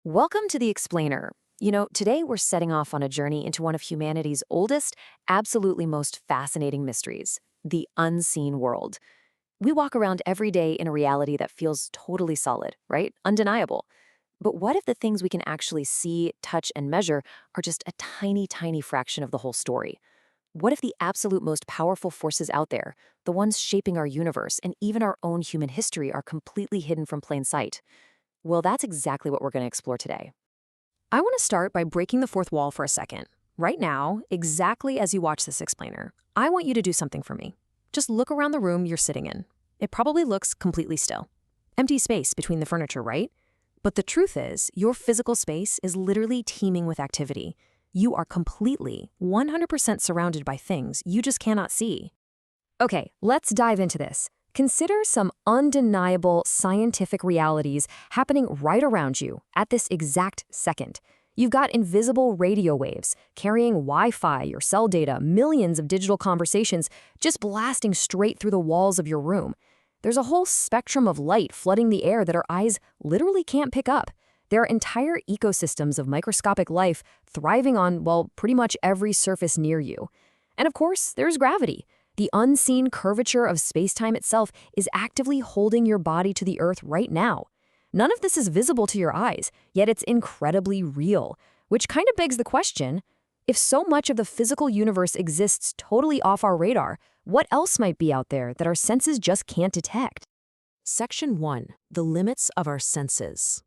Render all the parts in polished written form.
Welcome to The Explainer. Today we're setting off on a journey into one of humanity's oldest, absolutely most fascinating mysteries, the unseen world. We walk around every day in a reality that feels totally solid, right? Undeniable. But what if the things we can actually see, touch, and measure are just a tiny, tiny fraction of the whole story? What if the absolute most powerful forces out there, the ones shaping our universe and even our own human history, are completely hidden from plain sight? Well, that's exactly what we're going to explore today. I want to start by breaking the fourth wall for a second. Right now, exactly as you watch this explainer, I want you to do something for me. Just look around the room you're sitting in. It probably looks completely still. Empty space between the furniture, right? But the truth is, your physical space is literally teeming with activity. You are completely, 100% surrounded by things you just cannot see. Okay, let's dive into this. Consider some undeniable scientific realities happening right around you at this exact second. You've got invisible radio waves carrying Wi-Fi, your cell data, millions of digital conversations just blasting straight through the walls of your room. There's a whole spectrum of light flooding the air that our eyes literally can't pick up. There are entire ecosystems of microscopic life thriving on, well, pretty much every surface near you. And of course, there's gravity. The unseen curvature of space-time itself is actively holding your body to the Earth right now. None of this is visible to your eyes, yet it's incredibly real, which kind of begs the question, if so much of the physical universe exists totally off our radar, what else might be out there that our senses just can't detect? Section 1. The limits of our senses.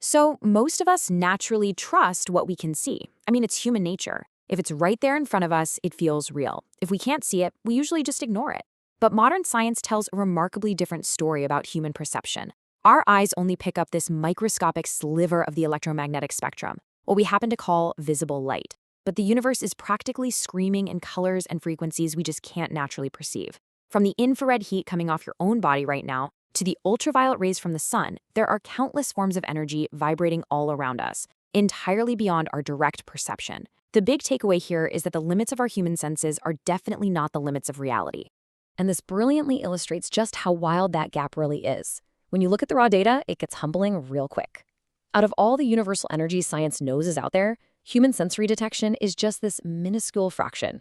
So, most of us naturally trust what we can see. It's human nature. If it's right there in front of us, it feels real. If we can't see it, we usually just ignore it. But modern science tells a remarkably different story about human perception. Our eyes only pick up this microscopic sliver of the electromagnetic spectrum, what we happen to call visible light. But the universe is practically screaming in colors and frequencies we just can't naturally perceive. From the infrared heat coming off your own body right now to the ultraviolet rays from the sun, there are countless forms of energy vibrating all around us, entirely beyond our direct perception. The big takeaway here is that the limits of our human senses are definitely not the limits of reality. And this brilliantly illustrates just how wild that gap really is. When you look at the raw data, it gets humbling real quick. Out of all the universal energy science knows is out there, human sensory detection is just this minuscule fraction.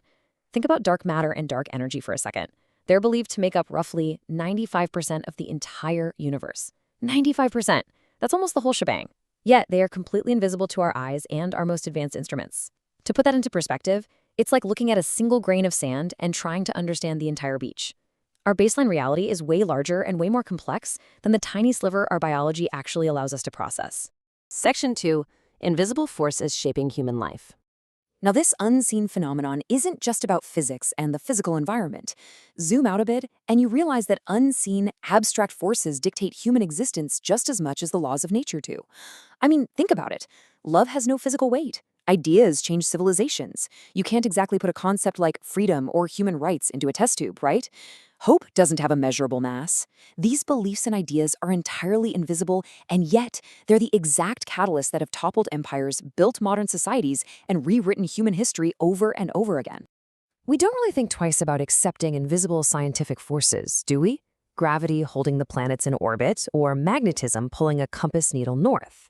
Think about dark matter and dark energy for a second. They're believed to make up roughly 95% of the entire universe. 95%! That's almost the whole shebang. Yet they are completely invisible to our eyes and our most advanced instruments. To put that into perspective, it's like looking at a single grain of sand and trying to understand the entire beach. Our baseline reality is way larger and way more complex than the tiny sliver our biology actually allows us to process. Section 2. Invisible forces shaping human life. Now, this unseen phenomenon isn't just about physics and the physical environment. Zoom out a bit, and you realize that unseen, abstract forces dictate human existence just as much as the laws of nature do. Think about it. Love has no physical weight. Ideas change civilizations. You can't exactly put a concept like freedom or human rights into a test tube, right? Hope doesn't have a measurable mass. These beliefs and ideas are entirely invisible, and yet they're the exact catalysts that have toppled empires, built modern societies, and rewritten human history over and over again. We don't really think twice about accepting invisible scientific forces, do we? Gravity holding the planets in orbit, or magnetism pulling a compass needle north.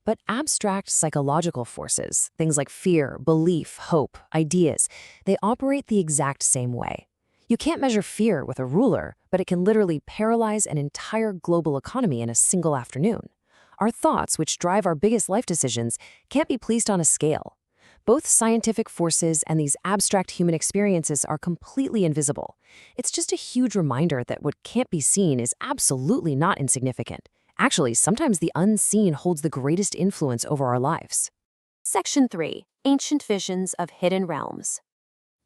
But abstract psychological forces, things like fear, belief, hope, ideas, they operate the exact same way. You can't measure fear with a ruler, but it can literally paralyze an entire global economy in a single afternoon. Our thoughts, which drive our biggest life decisions, can't be placed on a scale. Both scientific forces and these abstract human experiences are completely invisible. It's just a huge reminder that what can't be seen is absolutely not insignificant. Actually, sometimes the unseen holds the greatest influence over our lives. Section 3. Ancient visions of hidden realms.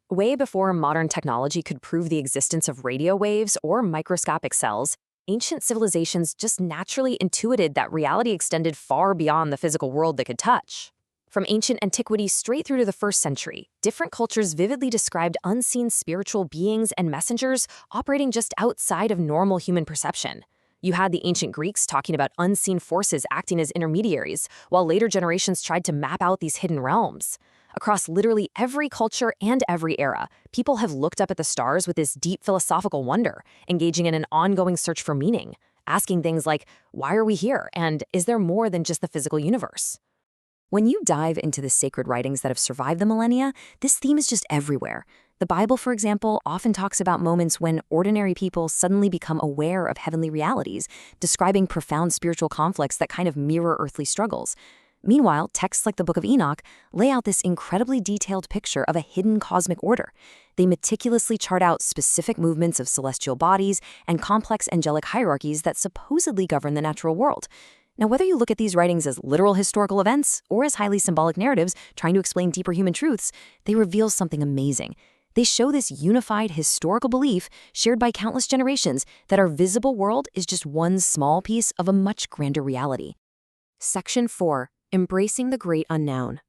Way before modern technology could prove the existence of radio waves or microscopic cells, ancient civilizations just naturally intuited that reality extended far beyond the physical world they could touch. From ancient antiquity straight through to the 1st century, different cultures vividly described unseen spiritual beings and messengers operating just outside of normal human perception. You had the ancient Greeks talking about unseen forces acting as intermediaries, while later generations tried to map out these hidden realms. Across literally every culture and every era, people have looked up at the stars with this deep philosophical wonder, engaging in an ongoing search for meaning. asking things like, why are we here? And is there more than just the physical universe? When you dive into the sacred writings that have survived the millennia, this theme is just everywhere. The Bible, for example, often talks about moments when ordinary people suddenly become aware of heavenly realities, describing profound spiritual conflicts that kind of mirror earthly struggles. Meanwhile, texts like the Book of Enoch lay out this incredibly detailed picture of a hidden cosmic order. They meticulously chart out specific movements of celestial bodies and complex angelic hierarchies that supposedly govern the natural world. Now, whether you look at these writings as literal historical events or as highly symbolic narratives trying to explain deeper human truths, they reveal something amazing. They show this unified historical belief shared by countless generations that our visible world is just one small piece of a much grander reality. Section 4. Embracing the Great Unknown.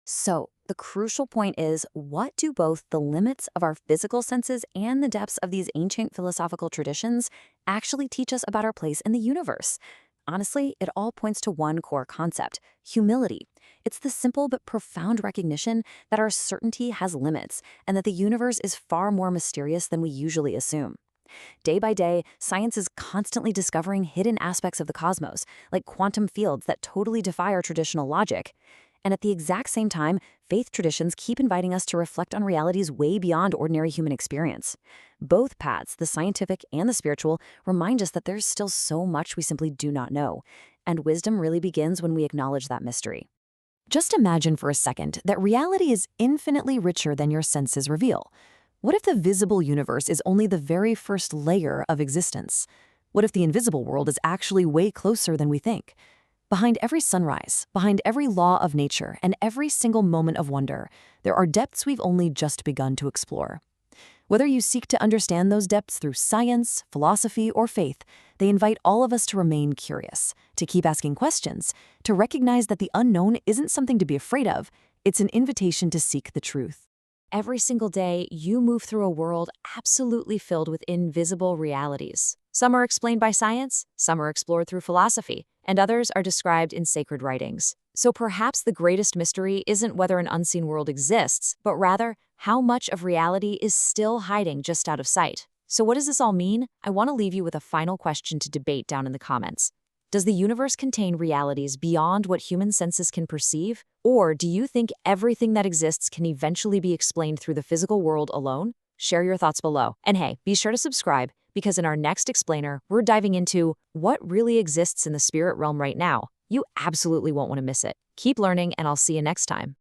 So, the crucial point is, what do both the limits of our physical senses and the depths of these ancient philosophical traditions actually teach us about our place in the universe? Honestly, it all points to one core concept: humility. It's the simple but profound recognition that our certainty has limits and that the universe is far more mysterious than we usually assume. Day by day, science is constantly discovering hidden aspects of the cosmos, like quantum fields that totally defy our traditional logic. And at the exact same time, faith traditions keep inviting us to reflect on realities way beyond ordinary human experience. Both paths, the scientific and the spiritual, remind us that there's still so much we simply do not know. And wisdom really begins when we acknowledge that mystery. Just imagine for a second that reality is infinitely richer than your senses reveal. What if the visible universe is only the very first layer of existence? What if the invisible world is actually way closer than we think? Behind every sunrise, behind every law of nature, and every single moment of wonder, there are depths we've only just begun to explore. Whether you seek to understand those depths through science, philosophy, or faith, they invite all of us to remain curious, to keep asking questions, to recognize that the unknown isn't something to be afraid of, it's an invitation to seek the truth. Every single day, you move through a world absolutely filled with invisible realities. Some are explained by science, some are explored through philosophy, and others are described in sacred writings. So perhaps the greatest mystery isn't whether an unseen world exists, but rather how much of reality is still hiding just out of sight. So what does this all mean? I want to leave you with a final question to debate down in the comments. Does the universe contain realities beyond what human senses can perceive? Or do you think everything that exists can eventually be explained through the physical world alone? Share your thoughts below. And hey, be sure to subscribe, because in our next explainer, we're diving into what really exists in the spirit realm right now. You absolutely won't want to miss it. Keep learning, and I'll see you next time.